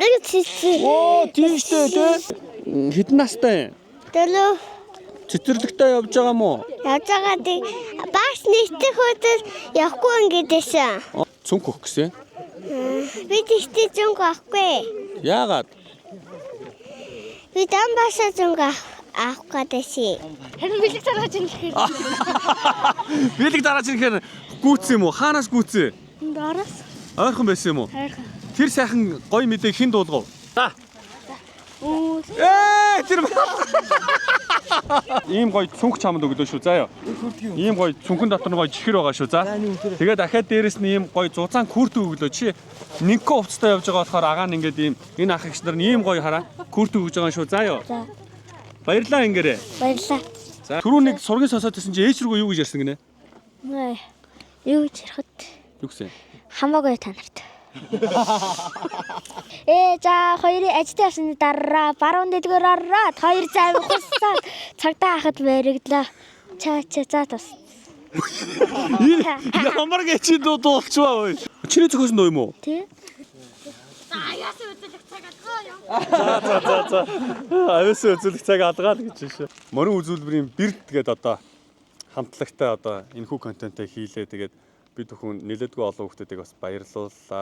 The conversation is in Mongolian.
Оо, тийм шүү дээ. Хэдэн настай? Дөрөв. Цэцэрлэгтээ явж байгаа мó? Явж байгаа тийм багш нэгдэх хөдөл явахгүй ингэдээсэн. Цүнх өгөх гэсэн. Би тэгтээ зүнг авахгүй. Яагаад? Би дамбаасаа зүнг авах гэдээсэн. Харин бэлэг тарааж ин гэхээр. Бэлэг дараач ирэхээр гүйтсэн юм уу? Хаанаас гүйтсэн? Доороос. Ойрхон байсан юм уу? Хайрхан. Тэр сайхан гоё мэдээг хэн дуулгав? За. Үу. Тэр ийм гоё цүнх чамд өглөө шүү. Заа ёо. Ийм гоё цүнхэн дотор нь гоё чихэр байгаа шүү. За. Тэгээд дахиад дээрэс нь ийм гоё зузаан күрт өглөө. Чи нэгэн хувцастай явж байгаа болохоор агаа нь ингээд ийм энэ ах эгч нар нь ийм гоё хараа. Күрт өгж байгаа шүү. Заа ёо. За. Баярлалаа ингэрээ. Баярлалаа. За. Түрүүнийг сургийн сонсоод байсан чи ээж рүүгээ юу гэж ярьсан гинэ? Юу гэж ярихад Юу гэсэн? хамаагүй та нарт. За хоёрын ажилтаа явсны дараа баруун дэдгээр ороод хоёр займ хуссаад цагдаа хахад баригдлаа. За тус. Ямар гэж дуулчваа вэ? Чиний зохиосон дуу юм уу? Тий. За. Аюусан үзүүлэх цаг алгаа л гэж байна шүү. Морин үзүүлбэрийн бэрд тэгээд одоо хамтлагтай одоо энэхүү контентыг хийлээ. Тэгээд бид бүхэн нэлээдгүй олон хүмүүстийг бас баярлууллаа.